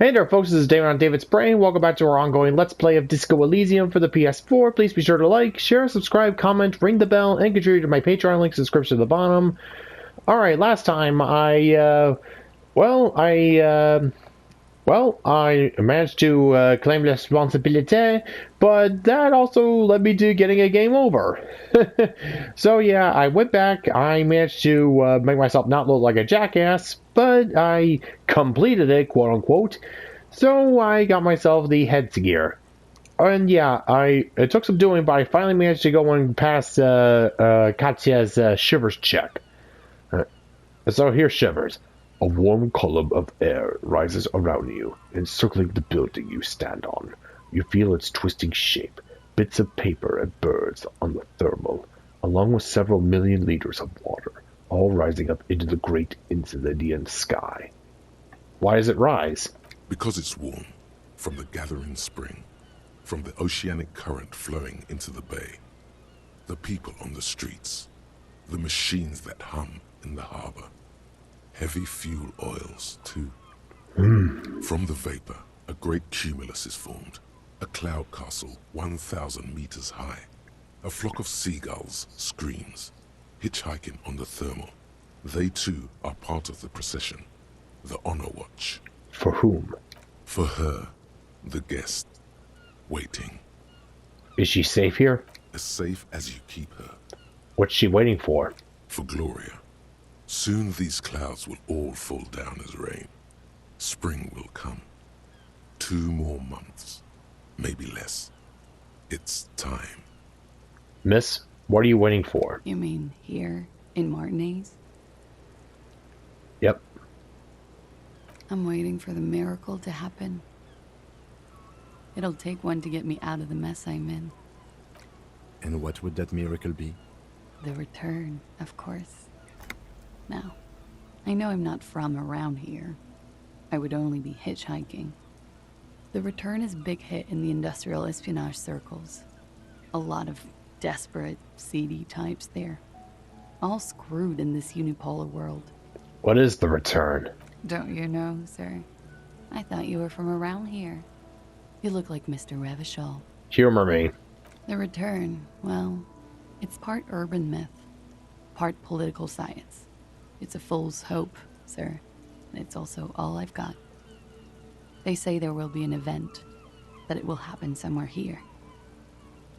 Hey there folks, this is David on David's Brain. Welcome back to our ongoing Let's Play of Disco Elysium for the PS4. Please be sure to like, share, subscribe, comment, ring the bell, and contribute to my Patreon link in the description at the bottom. Alright, last time I managed to claim responsibility, but that also led me to getting a game over. So yeah, I went back, I managed to make myself not look like a jackass, but I completed it, quote unquote. So I got myself the headgear. And yeah, it took some doing, but I finally managed to go and pass Katya's Shivers check. So here's Shivers. A warm column of air rises around you, encircling the building you stand on. You feel its twisting shape, bits of paper and birds on the thermal, along with several million liters of water, all rising up into the great Insulidian sky. Why does it rise? Because it's warm, from the gathering spring, from the oceanic current flowing into the bay, the people on the streets, the machines that hum in the harbor. Heavy fuel oils, too. From the vapor, a great cumulus is formed, a cloud castle 1,000 meters high. A flock of seagulls screams, hitchhiking on the thermal. They, too, are part of the procession, the honor watch. For whom? For her, the guest, waiting. Is she safe here? As safe as you keep her. What's she waiting for? For Gloria. Soon these clouds will all fall down as rain. Spring will come. 2 more months, maybe less. It's time. Miss, what are you waiting for? You mean here in Martinez? Yep. I'm waiting for the miracle to happen. It'll take one to get me out of the mess I'm in. And what would that miracle be? The return, of course. Now, I know I'm not from around here. I would only be hitchhiking. The return is a big hit in the industrial espionage circles. A lot of desperate, seedy types there. All screwed in this unipolar world. What is the return? Don't you know, sir? I thought you were from around here. You look like Mr. Revachol. Humor me. The return, well, it's part urban myth, part political science. It's a fool's hope, sir, and it's also all I've got. They say there will be an event, that it will happen somewhere here.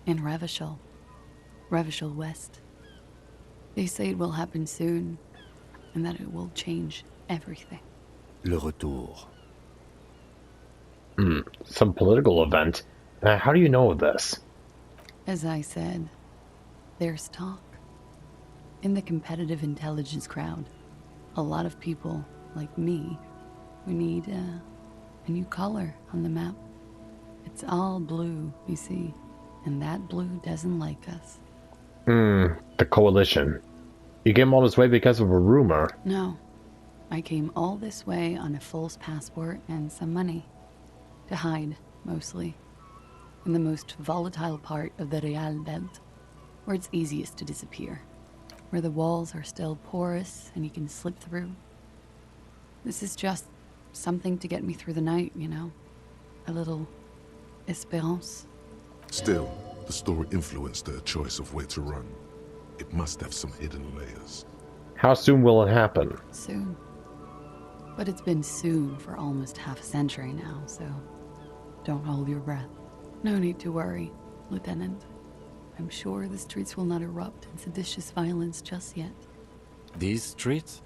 In Revachol West. They say it will happen soon, and that it will change everything. Le retour. Some political event? How do you know of this? As I said, there's talk. In the competitive intelligence crowd, a lot of people, like me, we need a new color on the map. It's all blue, you see, and that blue doesn't like us. The coalition. You came all this way because of a rumor. No, I came all this way on a false passport and some money. To hide, mostly. In the most volatile part of the Real Belt, where it's easiest to disappear. Where the walls are still porous and you can slip through. This is just something to get me through the night, you know? A little espérance. Still, the story influenced their choice of where to run. It must have some hidden layers. How soon will it happen? Soon. But it's been soon for almost half a century now, so don't hold your breath. No need to worry, Lieutenant. I'm sure the streets will not erupt in seditious violence just yet. These streets?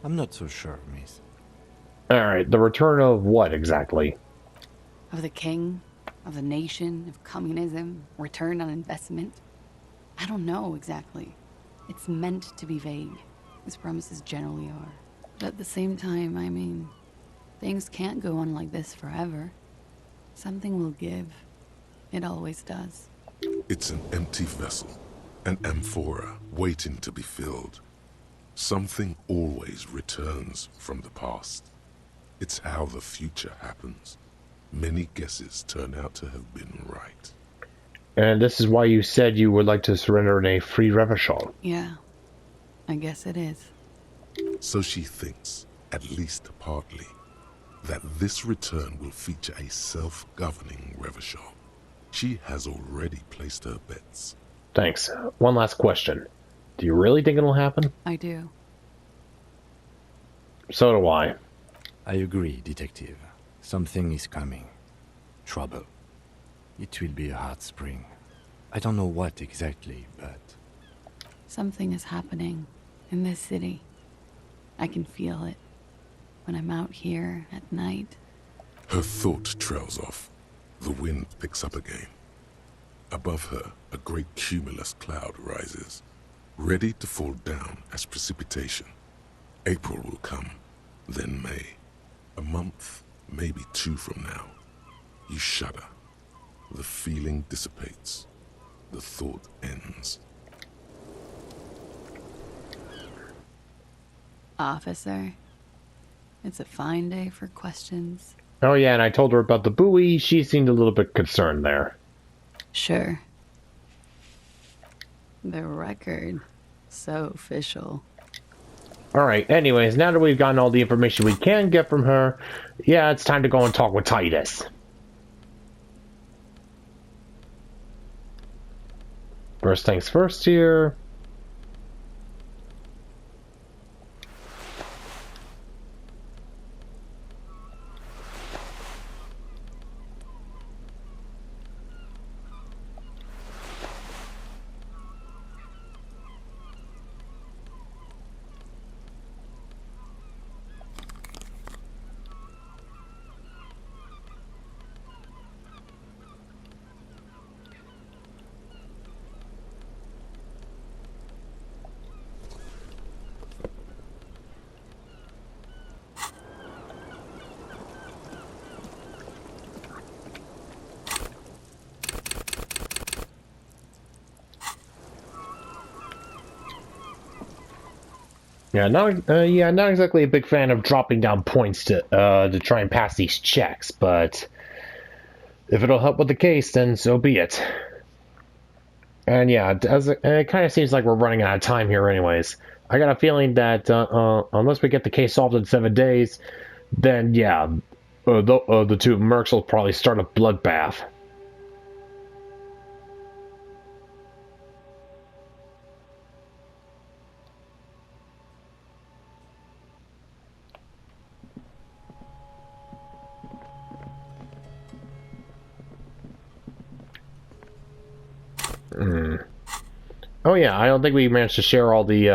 I'm not so sure, miss. Alright, the return of what exactly? Of the king, of the nation, of communism, return on investment. I don't know exactly. It's meant to be vague, as promises generally are. But at the same time, I mean, things can't go on like this forever. Something will give. It always does. It's an empty vessel, an amphora waiting to be filled. Something always returns from the past. It's how the future happens. Many guesses turn out to have been right. And this is why you said you would like to surrender in a free Revachol. Yeah, I guess it is. So she thinks, at least partly. that this return will feature a self-governing Revachol. She has already placed her bets. Thanks. One last question. Do you really think it'll happen? I do. So do I. I agree, Detective. Something is coming. Trouble. It will be a hot spring. I don't know what exactly, but... Something is happening in this city. I can feel it when I'm out here at night. Her thought trails off. The wind picks up again. Above her, a great cumulus cloud rises, ready to fall down as precipitation. April will come, then May. A month, maybe 2 from now. You shudder. The feeling dissipates. The thought ends. Officer, it's a fine day for questions. Oh yeah, and I told her about the buoy. She seemed a little bit concerned there. Sure. The record. So official. Alright, anyways, now that we've gotten all the information we can get from her, yeah, it's time to go and talk with Titus. First things first here. Yeah, not exactly a big fan of dropping down points to try and pass these checks, but if it'll help with the case, then so be it. And yeah, it kind of seems like we're running out of time here, anyways. I got a feeling that unless we get the case solved in 7 days, then yeah, the two mercs will probably start a bloodbath. Oh yeah, I don't think we managed to share all the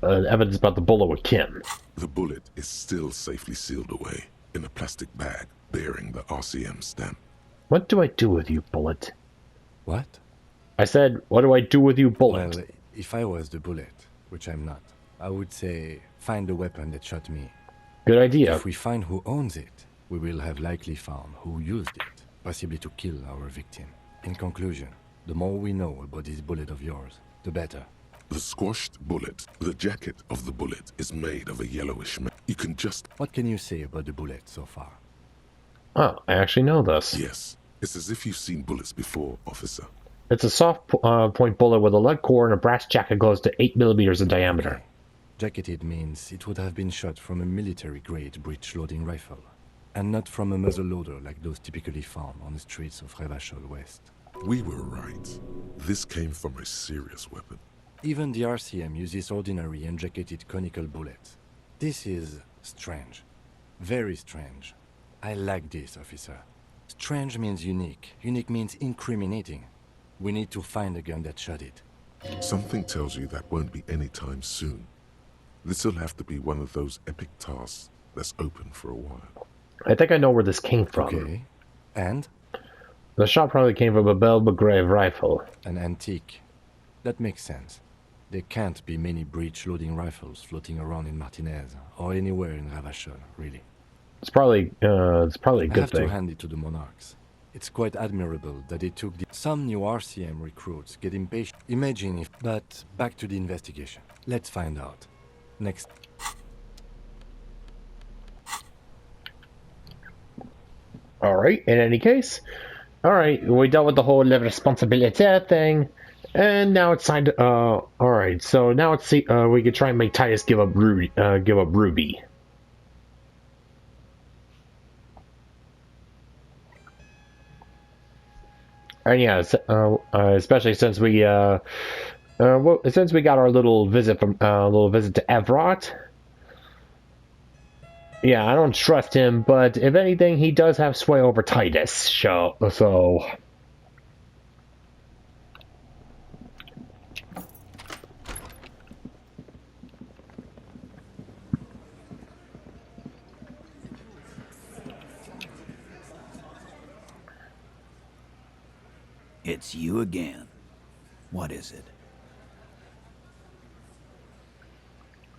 evidence about the bullet with Kim. The bullet is still safely sealed away in a plastic bag bearing the RCM stamp. What do I do with you, Bullet? What? I said, what do I do with you, Bullet? Well, if I was the bullet, which I'm not, I would say, find the weapon that shot me. Good idea. If we find who owns it, we will have likely found who used it, possibly to kill our victim. In conclusion, the more we know about this bullet of yours, the better. The squashed bullet, the jacket of the bullet, is made of a yellowish metal. You can just... What can you say about the bullet so far? Oh, I actually know this. Yes, it's as if you've seen bullets before, officer. It's a soft point bullet with a lead core and a brass jacket close to 8 millimeters in diameter. Okay. Jacketed means it would have been shot from a military-grade breech-loading rifle, and not from a muzzle-loader like those typically found on the streets of Revachol West. We were right. This came from a serious weapon. Even the RCM uses ordinary and jacketed conical bullets. This is strange. Very strange. I like this, officer. Strange means unique. Unique means incriminating. We need to find the gun that shot it. Something tells you that won't be anytime soon. This'll have to be one of those epic tasks that's open for a while. I think I know where this came from. Okay. And? The shot probably came from a Belgrave rifle. An antique. That makes sense. There can't be many breech-loading rifles floating around in Martinez, or anywhere in Revachol, really. It's probably a I good have to thing. hand it to the Monarchs. It's quite admirable that they took some new RCM recruits get impatient. Imagine if... But back to the investigation. Let's find out. Next. Alright, in any case. Alright, we dealt with the whole level responsibility thing. And now it's time to... Alright, so now it's we can try and make Titus give up Ruby. And yeah, especially since since we got our little visit to Evrot. Yeah, I don't trust him, but if anything, he does have sway over Titus. So. It's you again. What is it?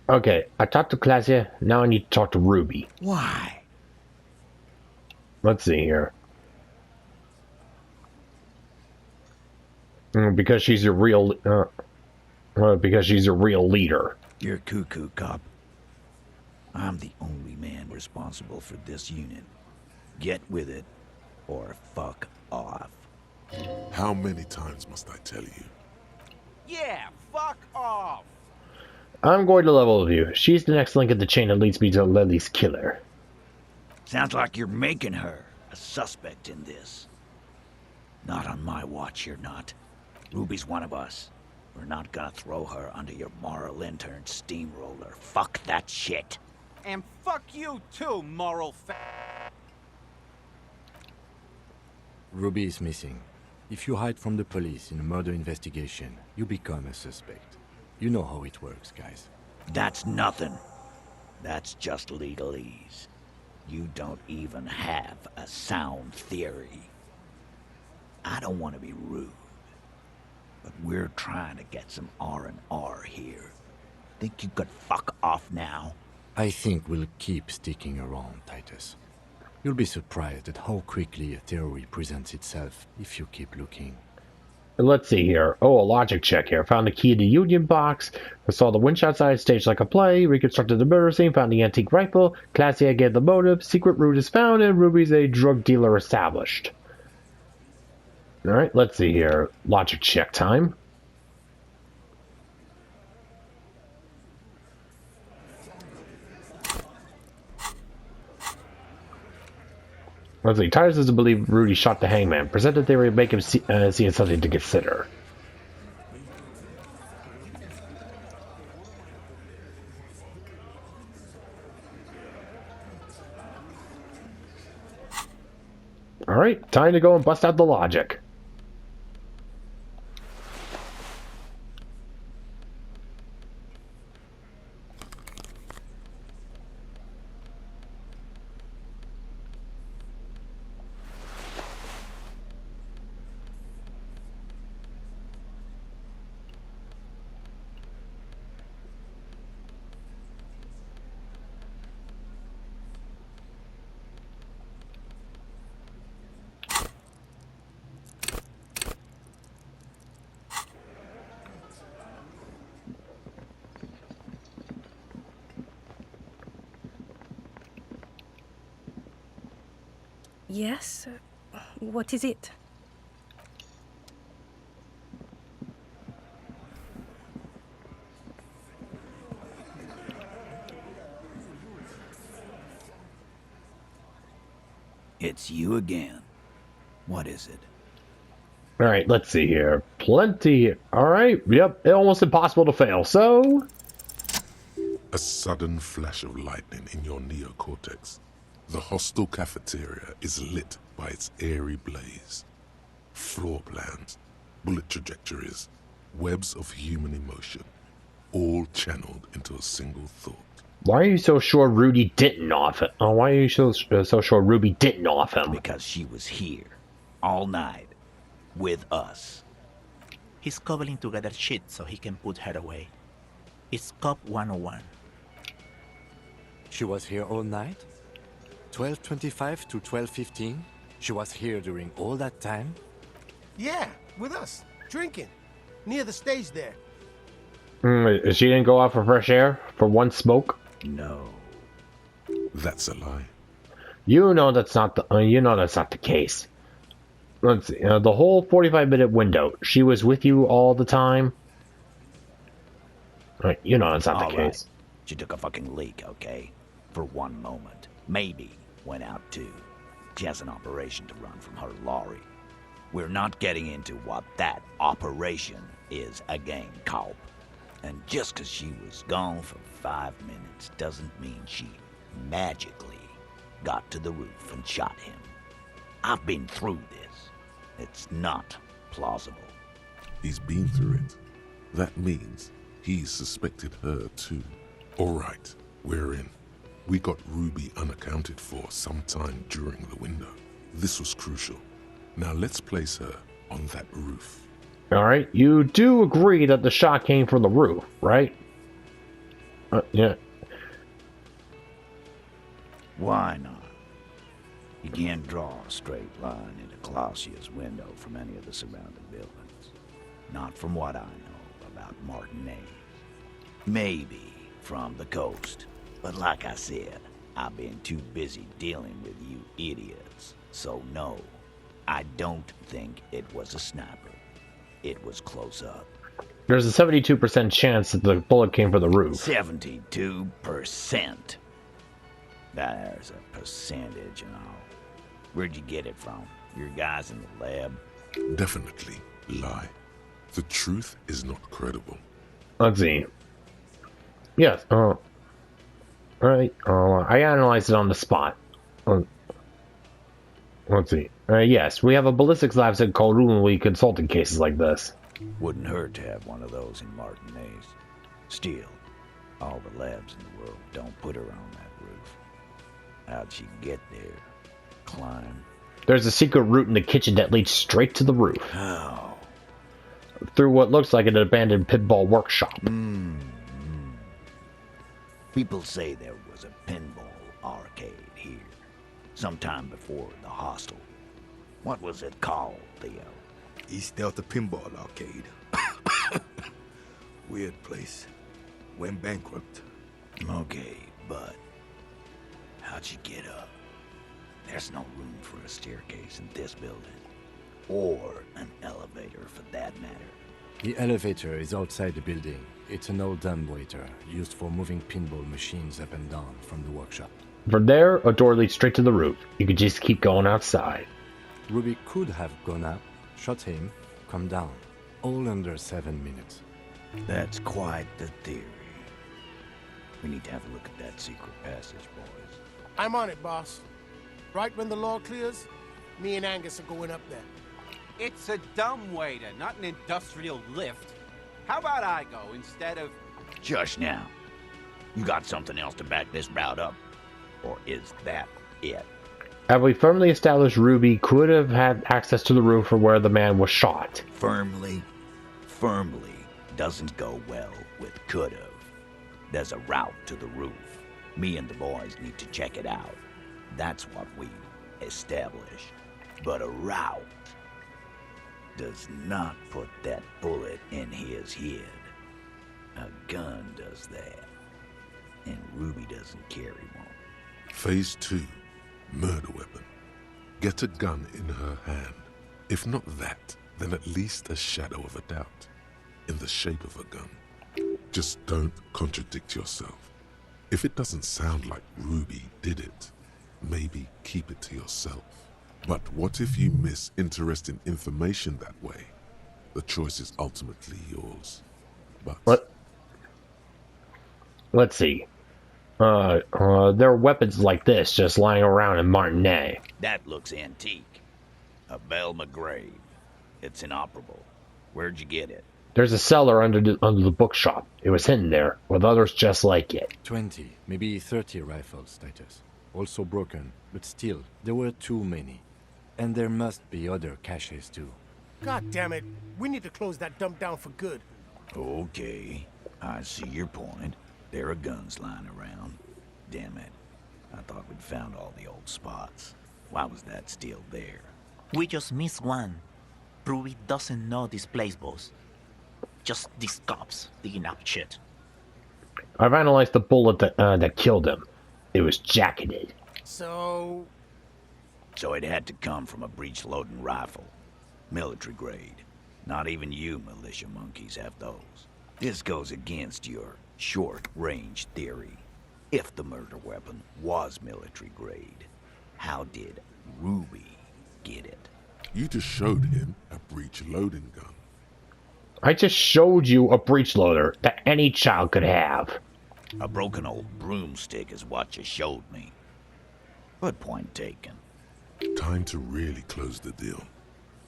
Okay, I talked to Claudia. Now I need to talk to Ruby. Why? Let's see here. Because she's a real, because she's a real leader. You're cuckoo, cop. I'm the only man responsible for this unit. Get with it, or fuck off. How many times must I tell you? Yeah, fuck off! I'm going to level with you. She's the next link in the chain that leads me to Lily's killer. Sounds like you're making her a suspect in this. Not on my watch, you're not. Ruby's one of us. We're not gonna throw her under your moral intern steamroller. Fuck that shit. And fuck you too, moral Ruby is missing. If you hide from the police in a murder investigation, you become a suspect. You know how it works, guys. That's nothing. That's just legalese. You don't even have a sound theory. I don't want to be rude, but we're trying to get some R&R here. Think you could fuck off now? I think we'll keep sticking around, Titus. You'll be surprised at how quickly a theory presents itself if you keep looking. Let's see here. Oh, a logic check here. Found the key to the Union box. I saw the winch outside, staged like a play. Reconstructed the murder scene. Found the antique rifle. Claudia gave the motive. Secret route is found, and Ruby's a drug dealer established. Alright, let's see here. Logic check time. Let's see. Titus doesn't believe Rudy shot the hangman. Present the theory and make him see something to consider. Alright, time to go and bust out the logic. Yes? What is it? It's you again. What is it? Alright, let's see here. Plenty. Alright, yep, almost impossible to fail. So, A sudden flash of lightning in your neocortex. The hostel cafeteria is lit by its airy blaze. Floor plans, bullet trajectories, webs of human emotion, all channeled into a single thought. why are you so sure Rudy didn't off it? Oh, why are you so sure Ruby didn't off him? Because she was here. All night. With us. He's cobbling together shit so he can put her away. It's Cop 101. She was here all night? 12:25 to 12:15? She was here during all that time? Yeah, with us, drinking, near the stage there. She didn't go out for fresh air for one smoke. No. That's a lie. You know that's not the case. Let's see. The whole 45-minute window. She was with you all the time. Right, you know that's not All the right. case. She took a fucking leak, okay? For one moment. Maybe went out too. She has an operation to run from her lorry. We're not getting into what that operation is again, Culp. And just 'cause she was gone for 5 minutes doesn't mean she magically got to the roof and shot him. I've been through this. It's not plausible. He's been through it. That means he's suspected her too. All right, we're in. We got Ruby unaccounted for sometime during the window. This was crucial. Now let's place her on that roof. Alright, you do agree that the shot came from the roof, right? Yeah. Why not? You can't draw a straight line into Clausia's window from any of the surrounding buildings. Not from what I know about Martinez. Maybe from the coast. But like I said, I've been too busy dealing with you idiots. So no, I don't think it was a sniper. It was close up. There's a 72% chance that the bullet came from the roof. 72%. There's a percentage and all. Where'd you get it from? Your guys in the lab? Definitely lie. The truth is not credible. Let's see. Yes, alright, I analyzed it on the spot. Let's see. Yes, we have a ballistics lab set called room when we consult in cases like this. Wouldn't hurt to have one of those in Martinez. Still, all the labs in the world don't put her on that roof. How'd she get there? Climb? There's a secret route in the kitchen that leads straight to the roof. How? Through what looks like an abandoned pinball workshop. People say there was a pinball arcade here, sometime before the hostel. What was it called, Theo? East Delta Pinball Arcade. Weird place. Went bankrupt. Okay, but how'd you get up? There's no room for a staircase in this building. Or an elevator, for that matter. The elevator is outside the building. It's an old dumbwaiter used for moving pinball machines up and down from the workshop. From there, a door leads straight to the roof. You could just keep going outside. Ruby could have gone up, shot him, come down. All under 7 minutes. That's quite the theory. We need to have a look at that secret passage, boys. I'm on it, boss. Right when the law clears, me and Angus are going up there. It's a dumbwaiter, not an industrial lift. How about I go instead of... Just now. You got something else to back this route up? Or is that it? Have we firmly established Ruby could have had access to the roof for where the man was shot? Firmly doesn't go well with could've. There's a route to the roof. Me and the boys need to check it out. That's what we established. But a route does not put that bullet in his head. A gun does that. And Ruby doesn't carry one. Phase 2. Murder weapon. Get a gun in her hand. If not that, then at least a shadow of a doubt. In the shape of a gun. Just don't contradict yourself. If it doesn't sound like Ruby did it, maybe keep it to yourself. But what if you miss interesting information that way? The choice is ultimately yours. But... Let's see. There are weapons like this just lying around in Martinet. That looks antique. A Belle McGrave. It's inoperable. Where'd you get it? There's a cellar under the bookshop. It was hidden there, with others just like it. 20, maybe 30 rifles, Titus. Also broken, but still, there were too many. And there must be other caches too. God damn it. We need to close that dump down for good. Okay. I see your point. There are guns lying around. Damn it. I thought we'd found all the old spots. Why was that still there? We just missed one. Ruby doesn't know this place, boss. Just these cops digging up shit. I've analyzed the bullet that killed him. It was jacketed. So it had to come from a breech-loading rifle. Military grade. Not even you militia monkeys have those. This goes against your short-range theory. If the murder weapon was military grade, how did Ruby get it? You just showed him a breech loading gun. I just showed you a breech loader that any child could have. A broken old broomstick is what you showed me. But point taken. Time to really close the deal.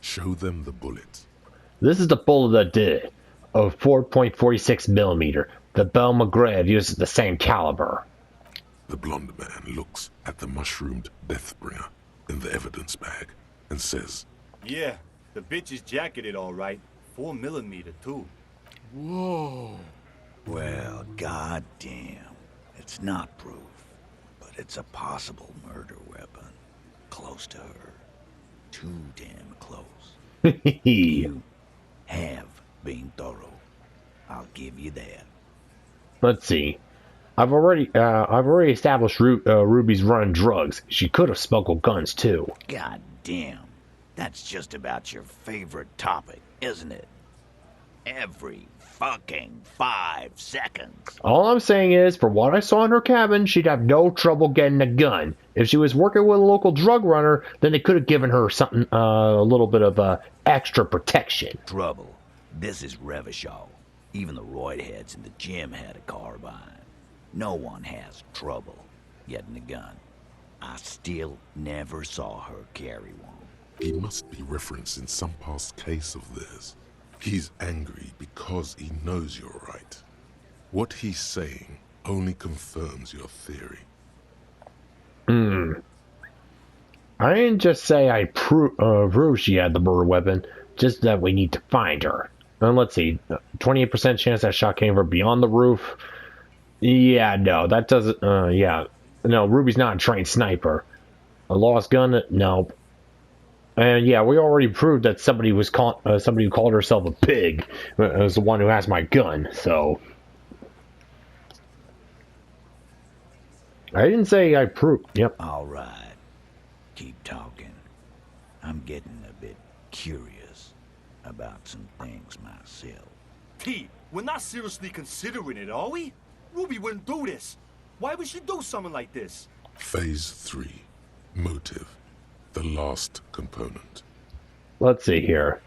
Show them the bullet. This is the bullet that did it. A 4.46 millimeter. The Belle McGrav uses the same caliber. The blonde man looks at the mushroomed deathbringer in the evidence bag and says, "Yeah, the bitch is jacketed all right. 4 millimeter too." Whoa. Well, goddamn. It's not proof, but it's a possible murder weapon. Close to her. Too damn close. You have been thorough. I'll give you that. Let's see. I've already established Ruby's running drugs. She could have smuggled guns too. God damn. That's just about your favorite topic, isn't it? Every fucking 5 seconds. All I'm saying is, for what I saw in her cabin, she'd have no trouble getting a gun. If she was working with a local drug runner, then they could have given her something, a little bit of extra protection. Trouble. This is Revachol. Even the roid heads in the gym had a carbine. No one has trouble getting a gun. I still never saw her carry one. he must be referencing some past case of theirs. He's angry because he knows you're right. What he's saying only confirms your theory. I didn't just say I proved she had the murder weapon, just that we need to find her. And let's see, 28% chance that shot came from beyond the roof. Yeah, no, that doesn't, yeah. No, Ruby's not a trained sniper. A lost gun? Nope. And yeah, we already proved that somebody was somebody who called herself a pig was the one who has my gun, so. I didn't say I proved, yep. All right. Keep talking. I'm getting a bit curious about some things myself. Pete, we're not seriously considering it, are we? Ruby wouldn't do this. Why would she do something like this? Phase 3. Motive. The last component. Let's see here.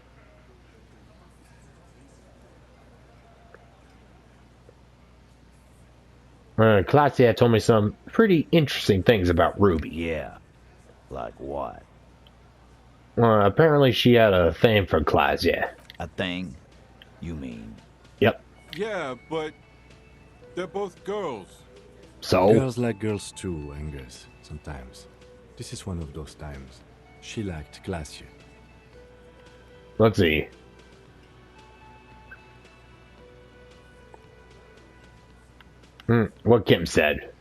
Claudia had told me some pretty interesting things about Ruby. Yeah. Like what? Apparently she had a thing for Claudia. A thing? You mean? Yep. Yeah, but they're both girls. So? Girls like girls too, Angus, sometimes. This is one of those times. She liked Glacier. Let's see. What Kim said.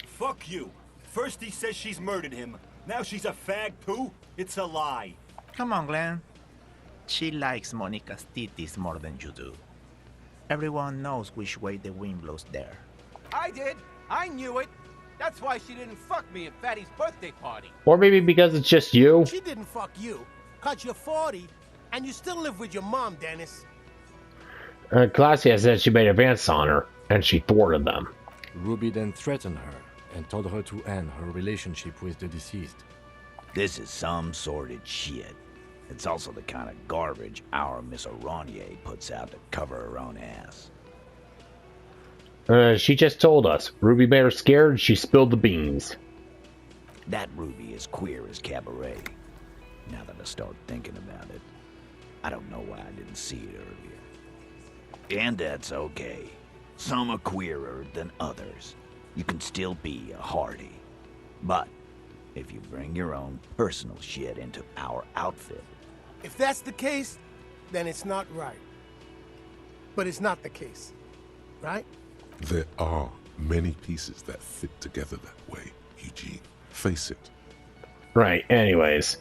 Fuck you. First he says she's murdered him. Now she's a fag too? It's a lie. Come on, Glenn. She likes Monica's titties more than you do. Everyone knows which way the wind blows there. I did. I knew it. That's why she didn't fuck me at Fatty's birthday party. Or maybe because it's just you. She didn't fuck you, 'cause you're 40, and you still live with your mom, Dennis. Claudia said she made advances on her, and she thwarted them. Ruby then threatened her and told her to end her relationship with the deceased. This is some sordid shit. It's also the kind of garbage our Miss Aronier puts out to cover her own ass. She just told us. Ruby made her scared and she spilled the beans. That Ruby is queer as cabaret. Now that I start thinking about it, I don't know why I didn't see it earlier. And that's okay. Some are queerer than others. You can still be a Hardy. But if you bring your own personal shit into our outfit... If that's the case, then it's not right. But it's not the case, right? There are many pieces that fit together that way, Eugene. Face it. Right, anyways.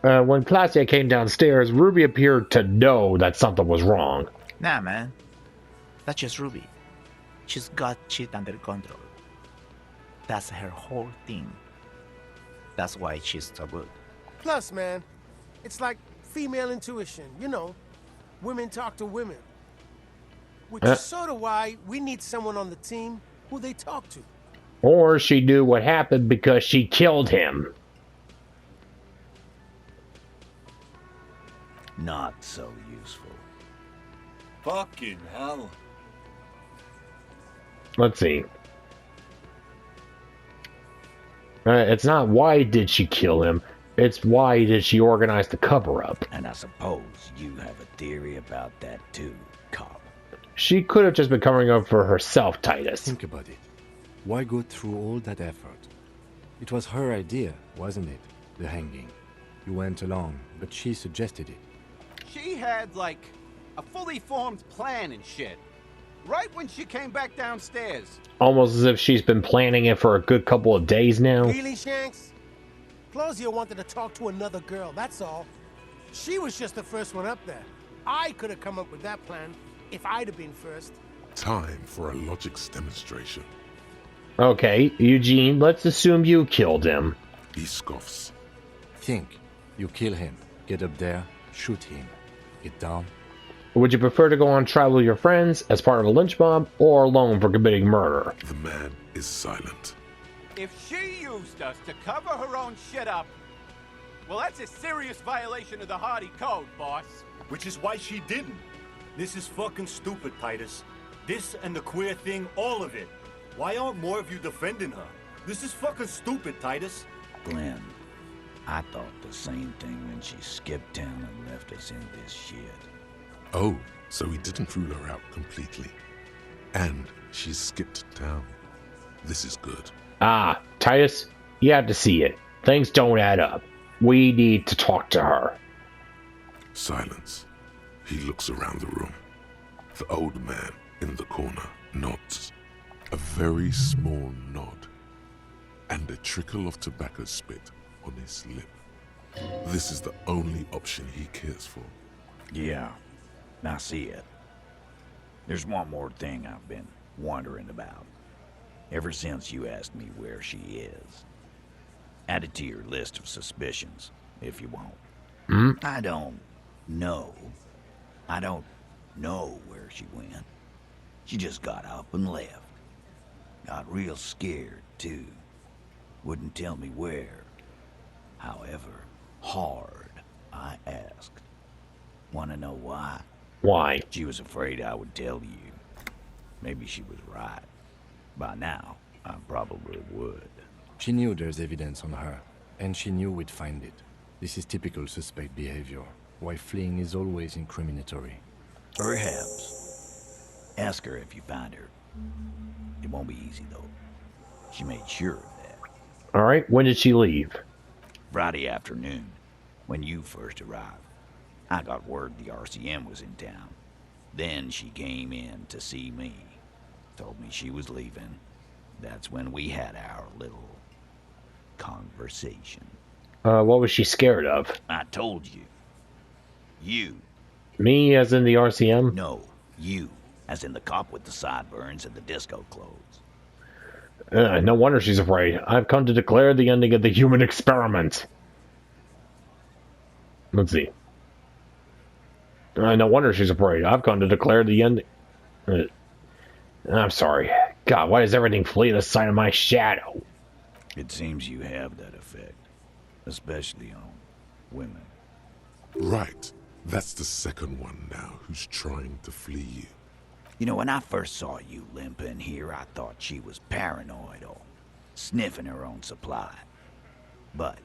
When Claudia came downstairs, Ruby appeared to know that something was wrong. Nah, man. That's just Ruby. She's got shit under control. That's her whole thing. That's why she's so good. Plus, man, it's like female intuition, you know. Women talk to women. Which is sort of why we need someone on the team who they talk to. Or she knew what happened because she killed him. not so useful. Fucking hell. Let's see. It's not why did she kill him, it's why did she organize the cover-up. And I suppose you have a theory about that too, cop. She could have just been covering up for herself, Titus. Think about it. Why go through all that effort? It was her idea, wasn't it? The hanging. You went along, but she suggested it. She had, like, a fully formed plan and shit. Right when she came back downstairs. Almost as if she's been planning it for a good couple of days now. Really, Shanks? Claudia wanted to talk to another girl, that's all. She was just the first one up there. I could have come up with that plan if I'd have been first. Time for a logics demonstration. Okay, Eugene, let's assume you killed him. He scoffs. Think. You kill him. Get up there. Shoot him. Get down. Would you prefer to go on trial with your friends as part of a lynch mob or alone for committing murder? The man is silent. If she used us to cover her own shit up, well, that's a serious violation of the Hardy Code, boss. Which is why she didn't. This is fucking stupid, Titus. This and the queer thing, all of it. Why aren't more of you defending her? This is fucking stupid, Titus. Glenn, I thought the same thing when she skipped town and left us in this shit. Oh, so he didn't rule her out completely. And she's skipped town. This is good. Ah, Titus, you have to see it. Things don't add up. We need to talk to her. Silence. He looks around the room. The old man in the corner nods. A very small nod. And a trickle of tobacco spit on his lip. This is the only option he cares for. Yeah, I see it. There's one more thing I've been wondering about. Ever since you asked me where she is. Add it to your list of suspicions, if you want. I don't know. I don't know where she went. She just got up and left. Got real scared, too. Wouldn't tell me where. However, hard, I asked. Want to know why? Why? She was afraid I would tell you. Maybe she was right. By now, I probably would. She knew there's evidence on her, and she knew we'd find it. This is typical suspect behavior, why fleeing is always incriminatory. Perhaps. Ask her if you find her. It won't be easy, though. She made sure of that. Alright, when did she leave? Friday afternoon, when you first arrived. I got word the RCM was in town. Then she came in to see me. Told me she was leaving. That's when we had our little conversation. What was she scared of? I told you. You. Me, as in the RCM? No, you. As in the cop with the sideburns and the disco clothes. No wonder she's afraid. I've come to declare the ending of the human experiment. Let's see. No wonder she's afraid. I've come to declare the ending. I'm sorry. God, why does everything flee the sight of my shadow? It seems you have that effect. Especially on women. Right. That's the second one now who's trying to flee you. You know, when I first saw you limping here, I thought she was paranoid or sniffing her own supply. But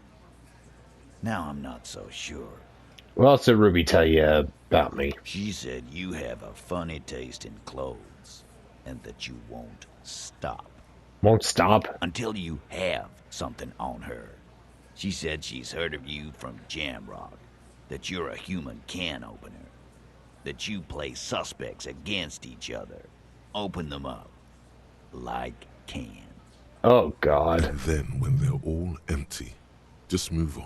now I'm not so sure. What else did Ruby tell you about me? She said you have a funny taste in clothes, and that you won't stop. Won't stop? Until you have something on her. She said she's heard of you from Jamrock, that you're a human can opener, that you play suspects against each other, open them up, like cans. Oh, God. And then when they're all empty, just move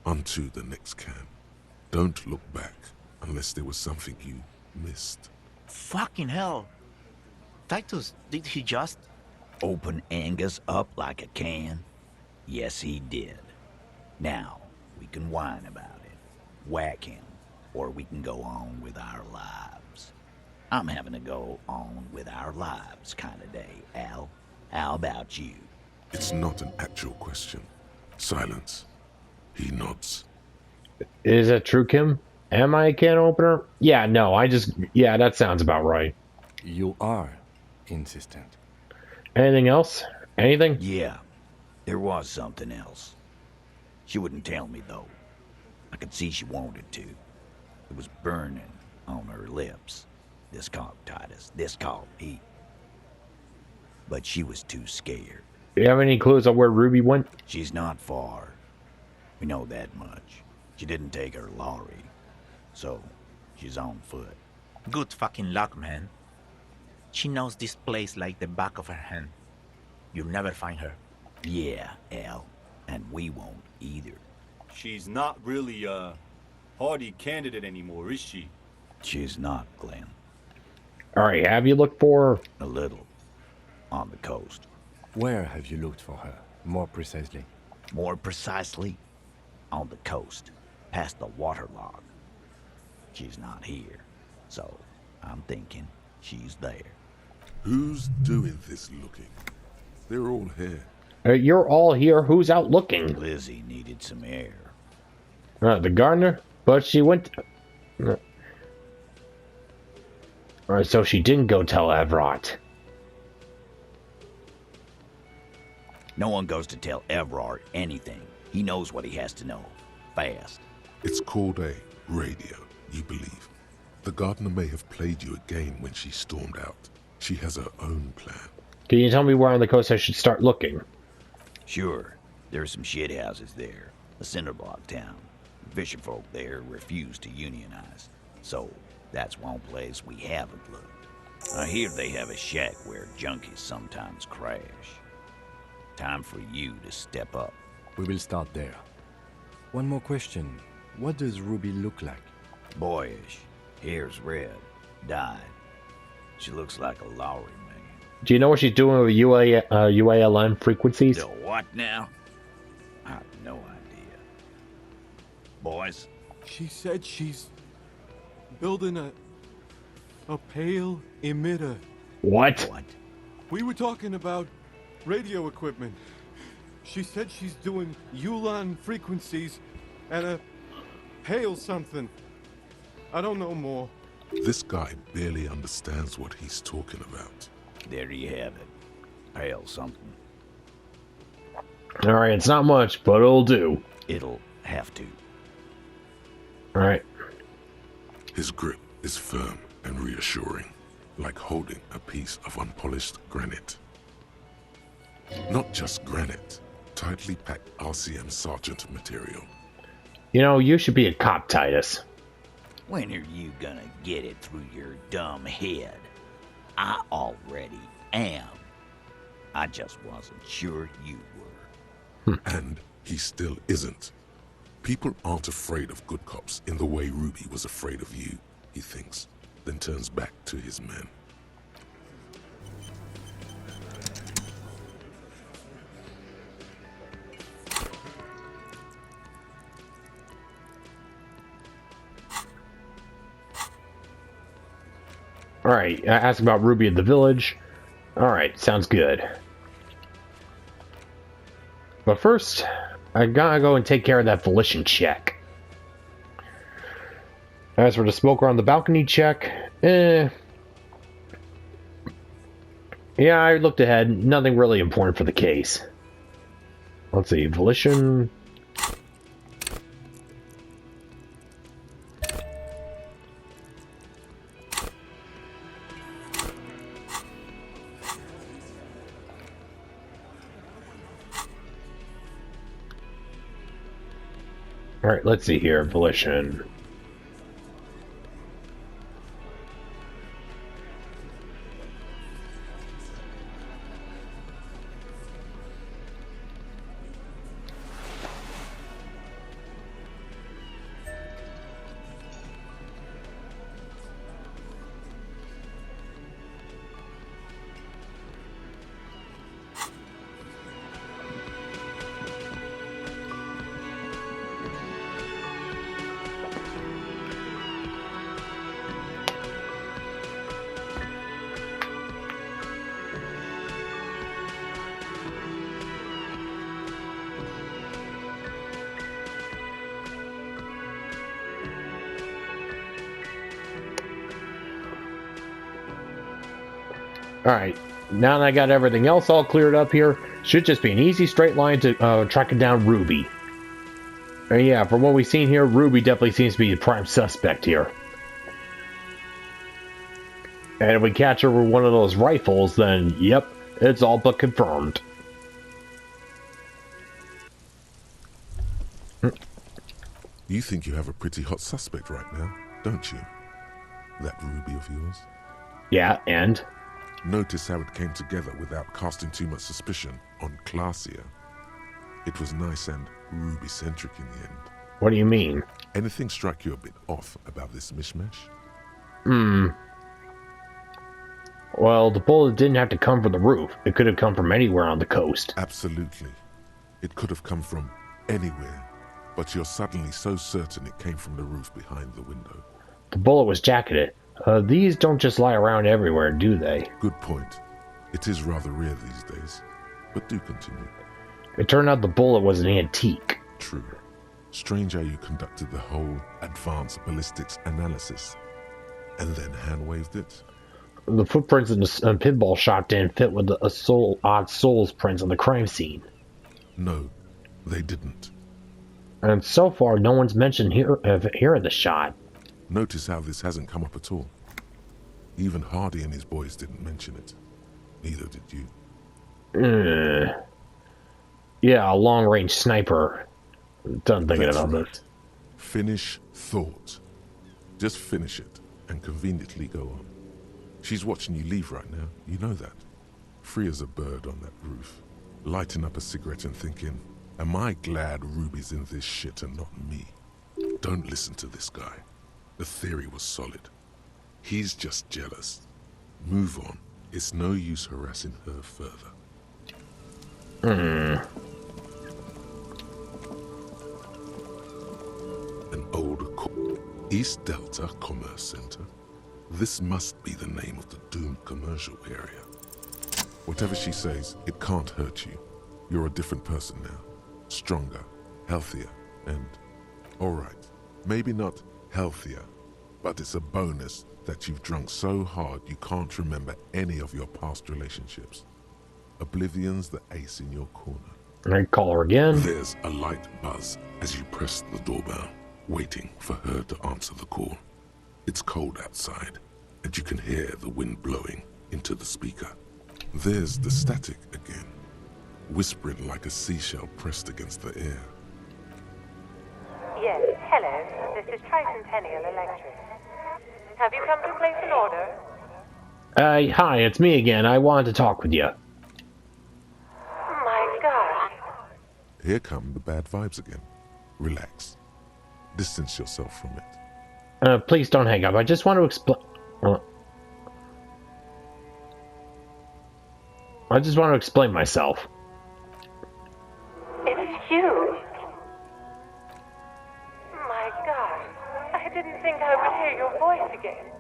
on to the next can. Don't look back unless there was something you missed. Fucking hell. Titus, did he just... Open Angus up like a can? Yes, he did. Now, we can whine about it, whack him, or we can go on with our lives. I'm having a go on with our lives kind of day, Al. How about you? It's not an actual question. Silence. He nods. Is that true, Kim? Am I a can opener? Yeah, no, yeah, that sounds about right. You are insistent. Anything else? Anything? Yeah, there was something else. She wouldn't tell me, though. I could see she wanted to. It was burning on her lips. This called Titus. This called heat. But she was too scared. Do you have any clues on where Ruby went? She's not far. We know that much. She didn't take her lorry. So, she's on foot. Good fucking luck, man. She knows this place like the back of her hand. You'll never find her. Yeah, Al. And we won't either. She's not really a hardy candidate anymore, is she? She's not, Glenn. Alright, have you looked for... A little. On the coast. Where have you looked for her, more precisely? More precisely, on the coast, past the waterlog. She's not here, so I'm thinking she's there. Who's doing this looking? They're all here. You're all here. Who's out looking? Lizzie needed some air. The gardener? But she went... Alright, so she didn't go tell Evrot. No one goes to tell Evrard anything. He knows what he has to know. Fast. It's called a radio, you believe. The gardener may have played you a game when she stormed out. She has her own plan. Can you tell me where on the coast I should start looking? Sure. There are some shit houses there. A cinderblock town. Fisherfolk there refuse to unionize. So, that's one place we haven't looked. I hear they have a shack where junkies sometimes crash. Time for you to step up. We will start there. One more question. What does Ruby look like? Boyish. Hair's red. Dyed. She looks like a lorry man. Do you know what she's doing with UALM frequencies? The what now? I have no idea. Boys? She said she's building a pale emitter. What? What? We were talking about radio equipment. She said she's doing Ulan frequencies and a pale something. I don't know more. This guy barely understands what he's talking about. There you have it. Pale something. Alright, it's not much, but it'll do. It'll have to. Alright. His grip is firm and reassuring, like holding a piece of unpolished granite. Not just granite, tightly packed RCM Sergeant material. You know, you should be a cop, Titus. When are you gonna get it through your dumb head? I already am. I just wasn't sure you were. And he still isn't. People aren't afraid of good cops in the way Ruby was afraid of you, he thinks, then turns back to his men. Alright, ask about Ruby at the village. Alright, sounds good. But first, I gotta go and take care of that volition check. As for the smoker on the balcony check, yeah, I looked ahead. Nothing really important for the case. Let's see, volition... Alright, let's see here. Volition. Alright, now that I got everything else all cleared up here, should just be an easy straight line to tracking down Ruby. And yeah, from what we've seen here, Ruby definitely seems to be the prime suspect here. And if we catch her with one of those rifles, then yep, it's all but confirmed. You think you have a pretty hot suspect right now, don't you? That Ruby of yours? Yeah, and? Notice how it came together without casting too much suspicion on Clausia. It was nice and Ruby-centric in the end. What do you mean? Anything strike you a bit off about this mishmash? Well, the bullet didn't have to come from the roof. It could have come from anywhere on the coast. Absolutely. It could have come from anywhere. But you're suddenly so certain it came from the roof behind the window. The bullet was jacketed. These don't just lie around everywhere, do they? Good point. It is rather rare these days. But do continue. It turned out the bullet was an antique. True. Strange how you conducted the whole advanced ballistics analysis. And then hand-waved it? The footprints in the pinball shot didn't fit with the odd soul's prints on the crime scene. No, they didn't. And so far, no one's mentioned hearing the shot. Notice how this hasn't come up at all. Even Hardy and his boys didn't mention it. Neither did you. Yeah, a long-range sniper. Done thinking about this. Finish thought. Just finish it, and conveniently go on. She's watching you leave right now, you know that. Free as a bird on that roof. Lighting up a cigarette and thinking, am I glad Ruby's in this shit and not me? Don't listen to this guy. The theory was solid. He's just jealous. Move on. It's no use harassing her further. An old East Delta Commerce Center. This must be the name of the doomed commercial area. Whatever she says, it can't hurt you. You're a different person now. Stronger, healthier, and... alright, maybe not healthier, but it's a bonus that you've drunk so hard you can't remember any of your past relationships. Oblivion's the ace in your corner. I call her again. There's a light buzz as you press the doorbell, waiting for her to answer the call. It's cold outside, and you can hear the wind blowing into the speaker. There's the static again, whispering like a seashell pressed against the air. Yes, hello. This is Tricentennial Electric. Have you come to place an order? Hi, it's me again. I wanted to talk with you. My God. Here come the bad vibes again. Relax. Distance yourself from it. Please don't hang up. I just want to explain... I just want to explain myself. It's you. My God. I didn't think I would hear your voice again.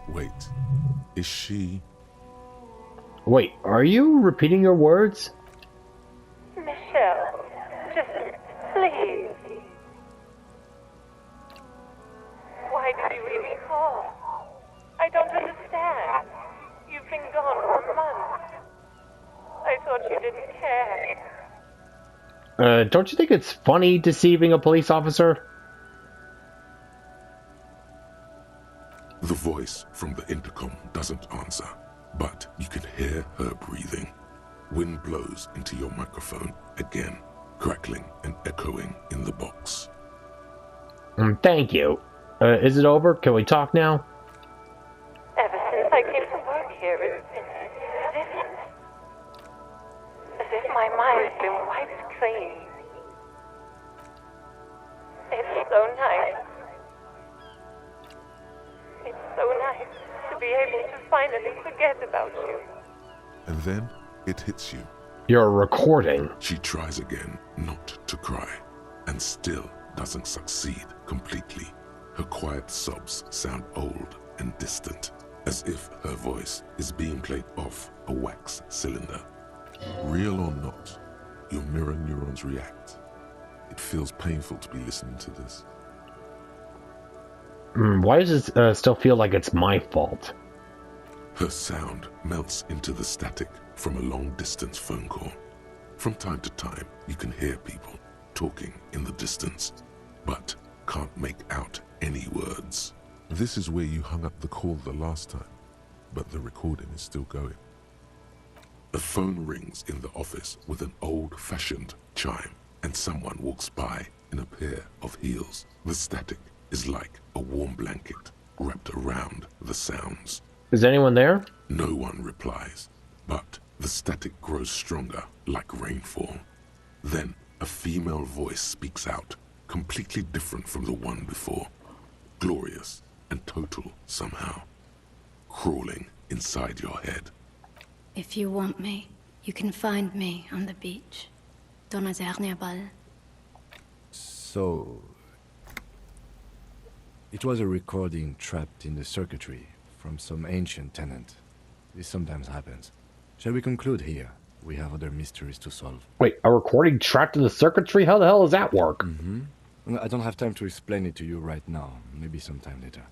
Wait. Is she... Wait, are you repeating your words? Michelle, just please. Why did you even call? I don't understand. You've been gone for months. I thought you didn't care. Don't you think it's funny deceiving a police officer? The voice from the intercom doesn't answer, but you can hear her breathing. Wind blows into your microphone again, crackling and echoing in the box. Thank you. Is it over? Can we talk now? Ever since I came to work here, it's different. As if my mind's been wiped clean. It's so nice. It's so nice to be able to finally forget about you. And then it hits you. You're recording. She tries again not to cry, and still doesn't succeed completely. Her quiet sobs sound old and distant, as if her voice is being played off a wax cylinder. Real or not, your mirror neurons react. It feels painful to be listening to this. Why does it still feel like it's my fault? Her sound melts into the static from a long-distance phone call. From time to time, you can hear people talking in the distance, but can't make out any words. This is where you hung up the call the last time, but the recording is still going. A phone rings in the office with an old-fashioned chime, and someone walks by in a pair of heels. The static is like a warm blanket wrapped around the sounds. Is anyone there? No one replies, but the static grows stronger like rainfall. Then a female voice speaks out, completely different from the one before. Glorious and total somehow, crawling inside your head. If you want me, you can find me on the beach. Donna Zerniabal. So... it was a recording trapped in the circuitry from some ancient tenant. This sometimes happens. Shall we conclude here? We have other mysteries to solve. Wait, a recording trapped in the circuitry? How the hell does that work? I don't have time to explain it to you right now. Maybe sometime later.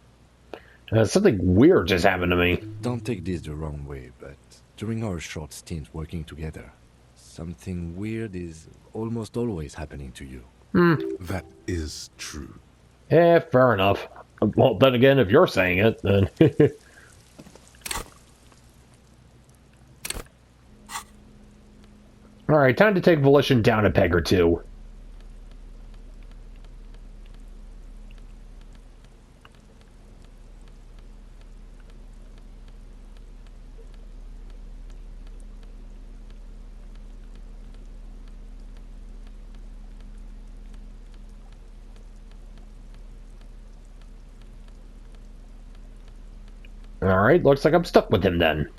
Something weird just happened to me. Don't take this the wrong way, but during our short stint working together, something weird is almost always happening to you. That is true. Fair enough. Well, then again, if you're saying it, then... Alright, time to take Volition down a peg or two. Alright, looks like I'm stuck with him then.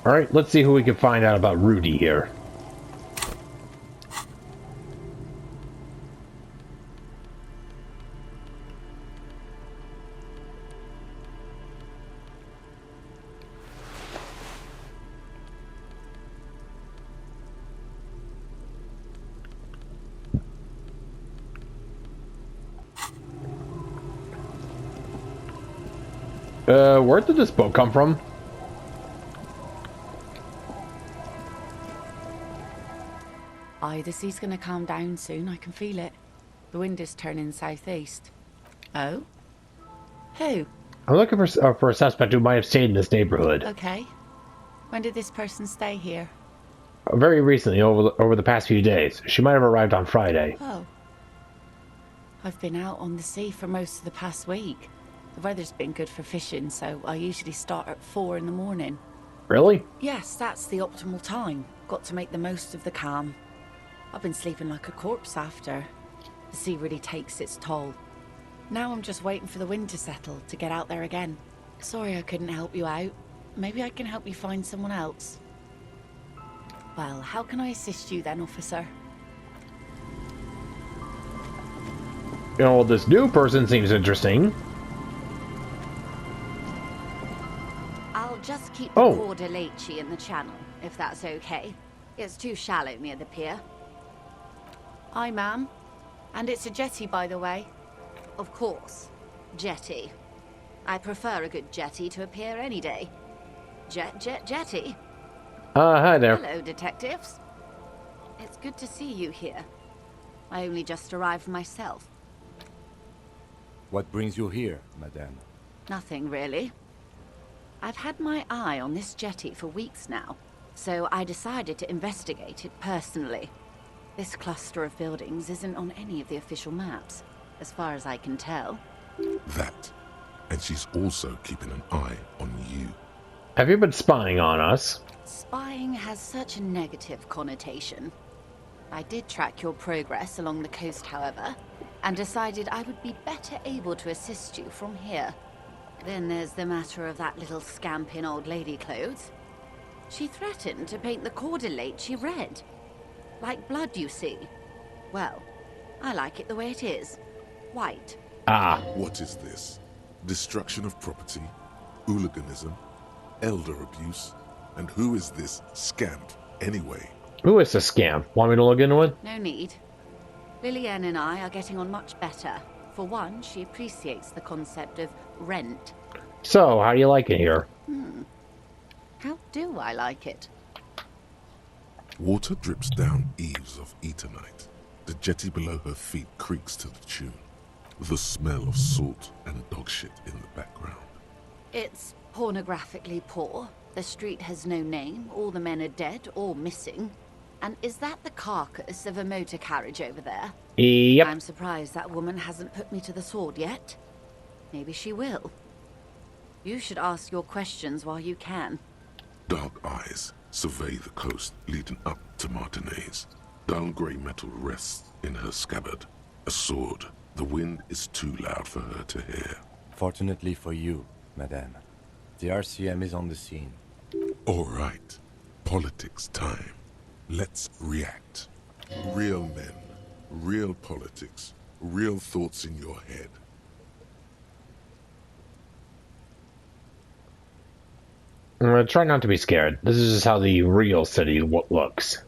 Alright, let's see who we can find out about Rudy here. Where did this boat come from? Aye, the sea's gonna calm down soon, I can feel it. The wind is turning southeast. Oh? Who? I'm looking for a suspect who might have stayed in this neighborhood. Okay. When did this person stay here? Very recently, over the past few days. She might have arrived on Friday. Oh. I've been out on the sea for most of the past week. The weather's been good for fishing, so I usually start at 4 in the morning. Really? Yes, that's the optimal time. Got to make the most of the calm. I've been sleeping like a corpse after. The sea really takes its toll. Now I'm just waiting for the wind to settle to get out there again. Sorry I couldn't help you out. Maybe I can help you find someone else. Well, how can I assist you then, officer? You know, this new person seems interesting. I'll just keep the Corda Lacey in the channel, if that's okay. It's too shallow near the pier. Aye, ma'am. And it's a jetty, by the way. Of course. Jetty. I prefer a good jetty to appear any day. Jetty? Hi there. Hello, detectives. It's good to see you here. I only just arrived myself. What brings you here, madame? Nothing, really. I've had my eye on this jetty for weeks now, so I decided to investigate it personally. This cluster of buildings isn't on any of the official maps, as far as I can tell. That. And she's also keeping an eye on you. Have you been spying on us? Spying has such a negative connotation. I did track your progress along the coast, however, and decided I would be better able to assist you from here. Then there's the matter of that little scamp in old lady clothes. She threatened to paint the cordelate she read. Like blood, you see. Well, I like it the way it is. White. Ah. What is this? Destruction of property? Hooliganism? Elder abuse? And who is this scamp, anyway? Who is this scam? Want me to look into it? No need. Lillian and I are getting on much better. For one, she appreciates the concept of rent. So, how do you like it here? How do I like it? Water drips down eaves of Eternite. The jetty below her feet creaks to the tune. The smell of salt and dog shit in the background. It's pornographically poor. The street has no name. All the men are dead or missing. And is that the carcass of a motor carriage over there? Yep. I'm surprised that woman hasn't put me to the sword yet. Maybe she will. You should ask your questions while you can. Dark eyes survey the coast leading up to Martinez. Dull grey metal rests in her scabbard. A sword. The wind is too loud for her to hear. Fortunately for you, madame, the RCM is on the scene. All right. Politics time. Let's react. Real men, real politics, real thoughts in your head. Try not to be scared. This is just how the real city looks.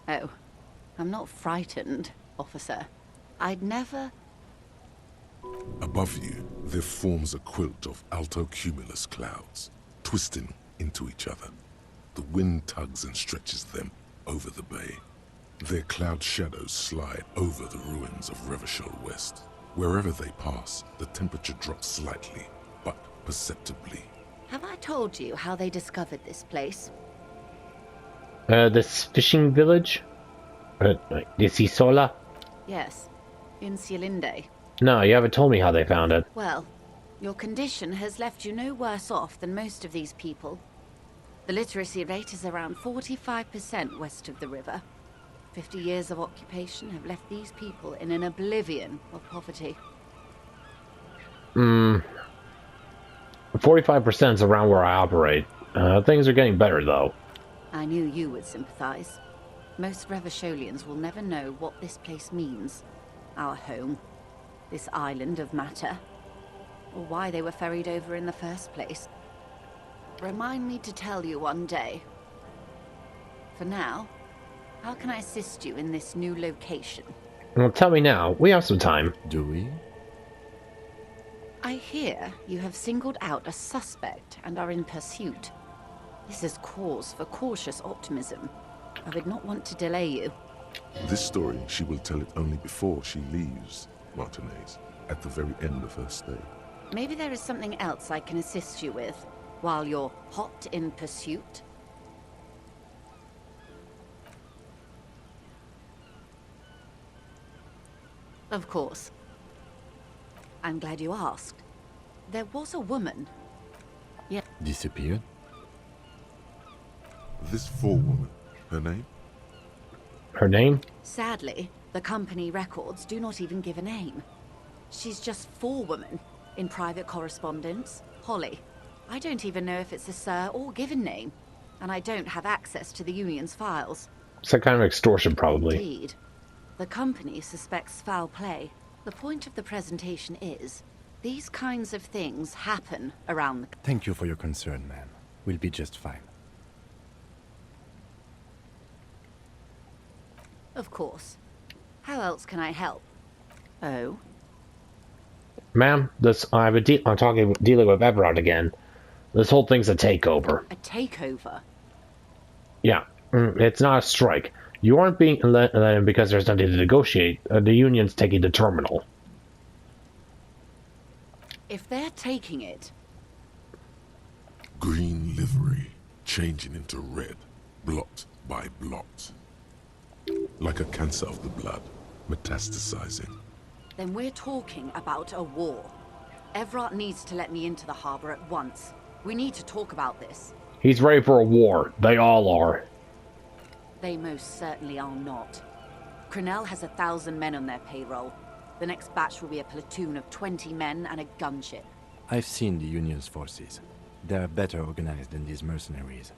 Oh, I'm not frightened, officer. I'd never... Above you, there forms a quilt of altocumulus clouds, twisting into each other. The wind tugs and stretches them over the bay. Their cloud shadows slide over the ruins of Revachol West. Wherever they pass, the temperature drops slightly, but perceptibly. Have I told you how they discovered this place? This fishing village? Is Isola? Yes, in Cielinde. No, you haven't told me how they found it. Well, your condition has left you no worse off than most of these people. The literacy rate is around 45% west of the river. 50 years of occupation have left these people in an oblivion of poverty. 45% is around where I operate. Things are getting better, though. I knew you would sympathize. Most Revacholians will never know what this place means. Our home. This island of matter. Or why they were ferried over in the first place. Remind me to tell you one day. For now, how can I assist you in this new location? Well, tell me now. We have some time. Do we? I hear you have singled out a suspect and are in pursuit. This is cause for cautious optimism. I would not want to delay you. This story, she will tell it only before she leaves Martinez, at the very end of her stay. Maybe there is something else I can assist you with, while you're hot in pursuit. Of course. I'm glad you asked. There was a woman. Yeah. Disappeared? This forewoman, her name? Her name? Sadly, the company records do not even give a name. She's just forewoman in private correspondence, Holly. I don't even know if it's a sir or given name, and I don't have access to the union's files. Some kind of extortion, probably. Indeed. The company suspects foul play. The point of the presentation is, these kinds of things happen around the... Thank you for your concern, ma'am. We'll be just fine. Of course. How else can I help? Oh? Ma'am, I'm dealing with Everard again. This whole thing's a takeover. A takeover? Yeah, it's not a strike. You aren't being let in because there's nothing to negotiate. The union's taking the terminal. If they're taking it... Green livery, changing into red, blot by blot. Like a cancer of the blood, metastasizing. Then we're talking about a war. Everard needs to let me into the harbor at once. We need to talk about this. He's ready for a war. They all are. They most certainly are not. Crenell has 1,000 men on their payroll. The next batch will be a platoon of 20 men and a gunship. I've seen the Union's forces. They are better organized than these mercenaries.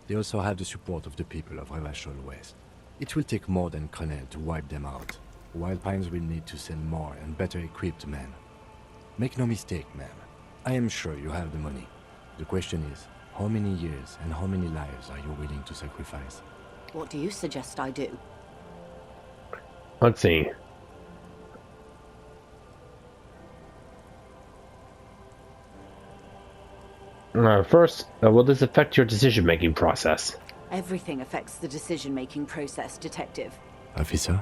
They also have the support of the people of Revachol West. It will take more than Crenell to wipe them out. Wild Pines will need to send more and better equipped men. Make no mistake, ma'am. I am sure you have the money. The question is, how many years and how many lives are you willing to sacrifice? What do you suggest I do? Let's see. First, will this affect your decision-making process? Everything affects the decision-making process, Detective. Officer?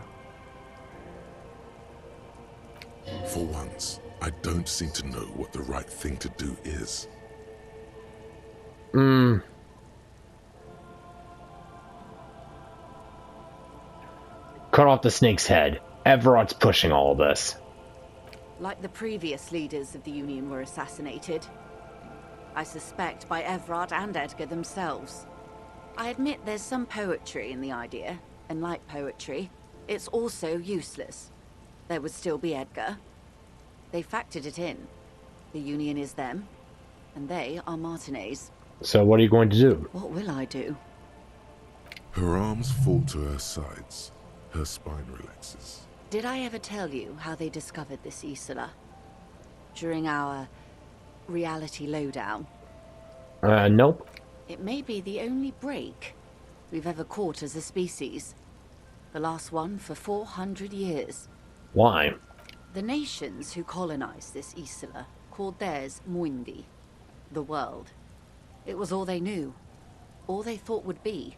For once, I don't seem to know what the right thing to do is. Cut off the snake's head. Everard's pushing all this. Like the previous leaders of the Union were assassinated. I suspect by Everard and Edgar themselves. I admit there's some poetry in the idea, and like poetry, it's also useless. There would still be Edgar. They factored it in. The Union is them, and they are Martinez. So what are you going to do? What will I do? Her arms fall to her sides. Her spine relaxes. Did I ever tell you how they discovered this Isola? During our reality lowdown? Nope. It may be the only break we've ever caught as a species. The last one for 400 years. Why? The nations who colonized this Isola called theirs Muindi, the world. It was all they knew, all they thought would be.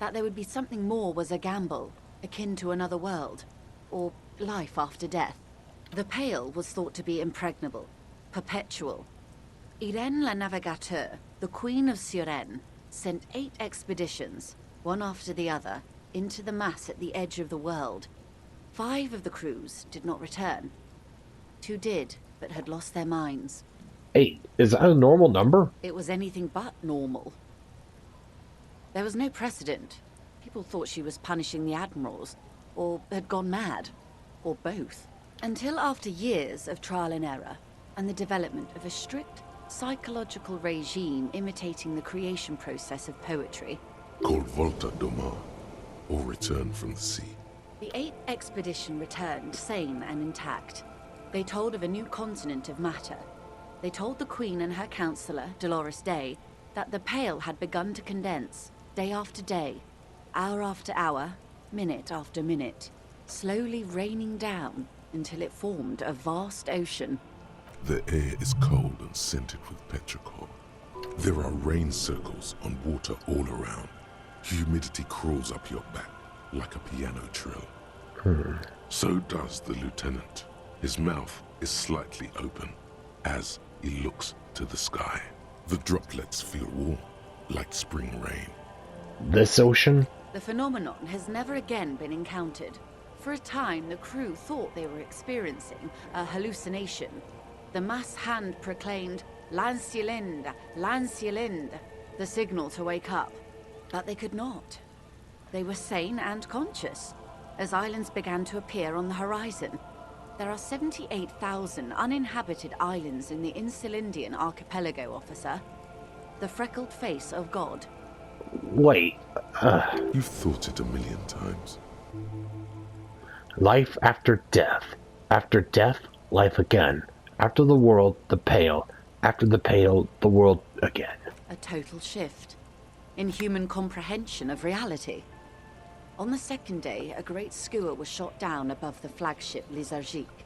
That there would be something more was a gamble, akin to another world, or life after death. The Pale was thought to be impregnable, perpetual. Irene la Navigateur, the Queen of Suren, sent 8 expeditions, one after the other, into the mass at the edge of the world. 5 of the crews did not return. 2 did, but had lost their minds. 8. Is that a normal number? It was anything but normal. There was no precedent. People thought she was punishing the admirals, or had gone mad, or both. Until after years of trial and error, and the development of a strict psychological regime imitating the creation process of poetry. Called Volta Doma, or Return from the Sea. The 8th expedition returned sane and intact. They told of a new continent of matter. They told the Queen and her counselor, Dolores Day, that the Pale had begun to condense, day after day, hour after hour, minute after minute, slowly raining down until it formed a vast ocean. The air is cold and scented with petrichor. There are rain circles on water all around. Humidity crawls up your back like a piano trill. So does the lieutenant. His mouth is slightly open as he looks to the sky. The droplets feel warm, like spring rain. This ocean? The phenomenon has never again been encountered. For a time, the crew thought they were experiencing a hallucination. The mass hand proclaimed, "Lancielinde, Lancielinde," the signal to wake up. But they could not. They were sane and conscious, as islands began to appear on the horizon. There are 78,000 uninhabited islands in the Insulindian archipelago, officer. The freckled face of God. Wait. You've thought it a million times. Life after death. After death, life again. After the world, the Pale. After the Pale, the world again. A total shift in human comprehension of reality. On the second day, a great skua was shot down above the flagship Lizargique.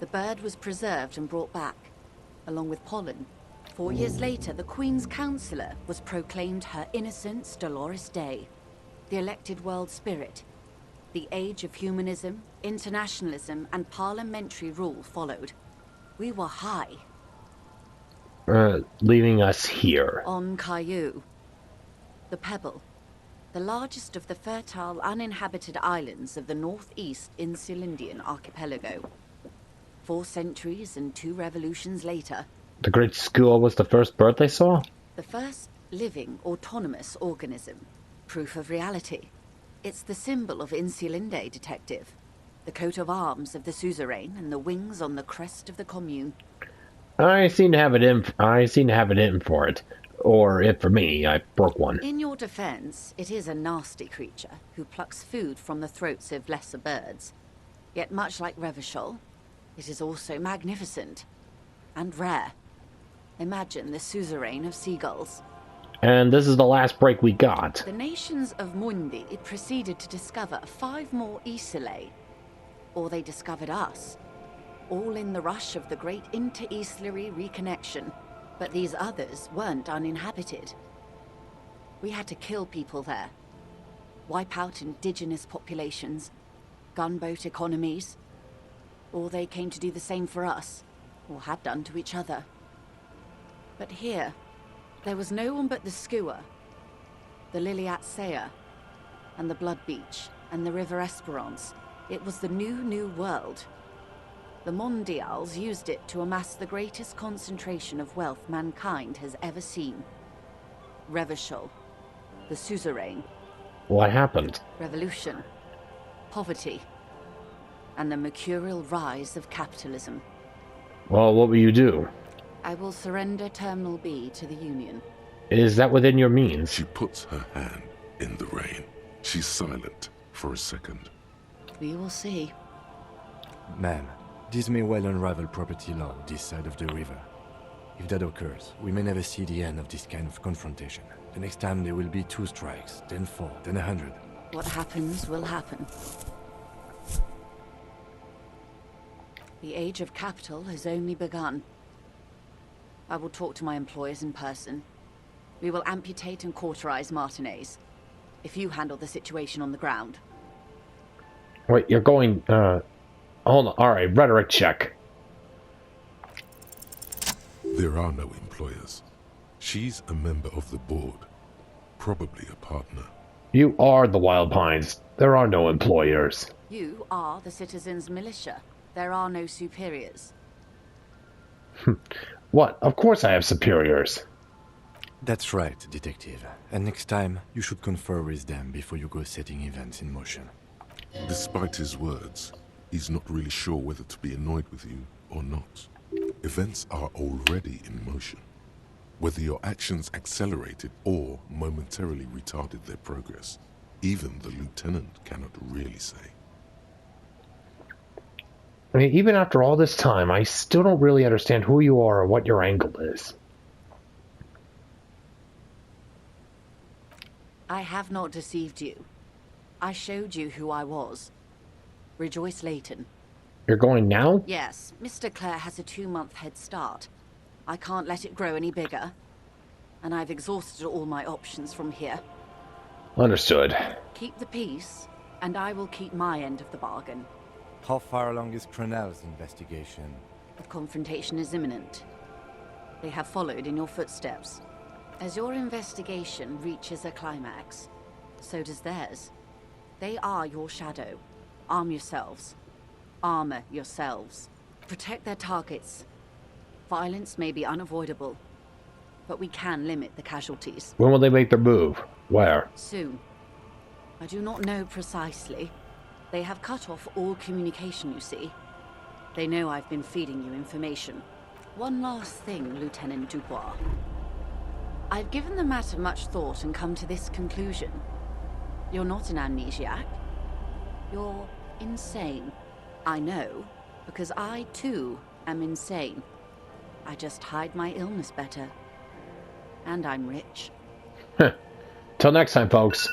The bird was preserved and brought back, along with pollen. 4 years later, the Queen's Counsellor was proclaimed Her Innocence Dolores Day, the elected world spirit. The age of humanism, internationalism, and parliamentary rule followed. We were high. Leaving us here. On Caillou. The Pebble, the largest of the fertile, uninhabited islands of the northeast Insulindian archipelago. 4 centuries and 2 revolutions later. The Great School was the first birth they saw? The first living, autonomous organism. Proof of reality. It's the symbol of Insulinde, detective. The coat of arms of the suzerain and the wings on the crest of the commune. I seem to have it in for it. Or if for me, I broke one. In your defense, it is a nasty creature who plucks food from the throats of lesser birds. Yet much like Revachol, it is also magnificent and rare. Imagine the suzerain of seagulls. And this is the last break we got. The nations of Mundi proceeded to discover 5 more Isolae. Or they discovered us. All in the rush of the great inter-Islary reconnection. But these others weren't uninhabited. We had to kill people there. Wipe out indigenous populations. Gunboat economies. Or they came to do the same for us. Or had done to each other. But here, there was no one but the Skua, the Liliat Sea, and the Blood Beach, and the River Esperance. It was the new world. The Mondials used it to amass the greatest concentration of wealth mankind has ever seen. Revachol, the suzerain. What happened? Revolution, poverty, and the mercurial rise of capitalism. Well, what will you do? I will surrender Terminal B to the Union. Is that within your means? She puts her hand in the rain. She's silent for a second. We will see. Ma'am, this may well unravel property law this side of the river. If that occurs, we may never see the end of this kind of confrontation. The next time there will be 2 strikes, then 4, then 100. What happens will happen. The age of capital has only begun. I will talk to my employers in person. We will amputate and cauterize Martinez. If you handle the situation on the ground. Wait, you're going, hold on. Alright, rhetoric check. There are no employers. She's a member of the board. Probably a partner. You are the Wild Pines. There are no employers. You are the citizens' militia. There are no superiors. What? Of course I have superiors. That's right, detective. And next time, you should confer with them before you go setting events in motion. Despite his words, he's not really sure whether to be annoyed with you or not. Events are already in motion. Whether your actions accelerated or momentarily retarded their progress, even the lieutenant cannot really say. I mean, even after all this time, I still don't really understand who you are or what your angle is. I have not deceived you. I showed you who I was. Rejoice Layton. You're going now? Yes, Mr. Clare has a 2-month head start. I can't let it grow any bigger. And I've exhausted all my options from here. Understood. Keep the peace, and I will keep my end of the bargain. How far along is Crenell's investigation? The confrontation is imminent. They have followed in your footsteps. As your investigation reaches a climax, so does theirs. They are your shadow. Arm yourselves. Armor yourselves. Protect their targets. Violence may be unavoidable, but we can limit the casualties. When will they make their move? Where? Soon. I do not know precisely. They have cut off all communication, you see. They know I've been feeding you information. One last thing, Lieutenant Dubois. I've given the matter much thought and come to this conclusion. You're not an amnesiac. You're insane. I know, because I, too, am insane. I just hide my illness better. And I'm rich. Till next time, folks.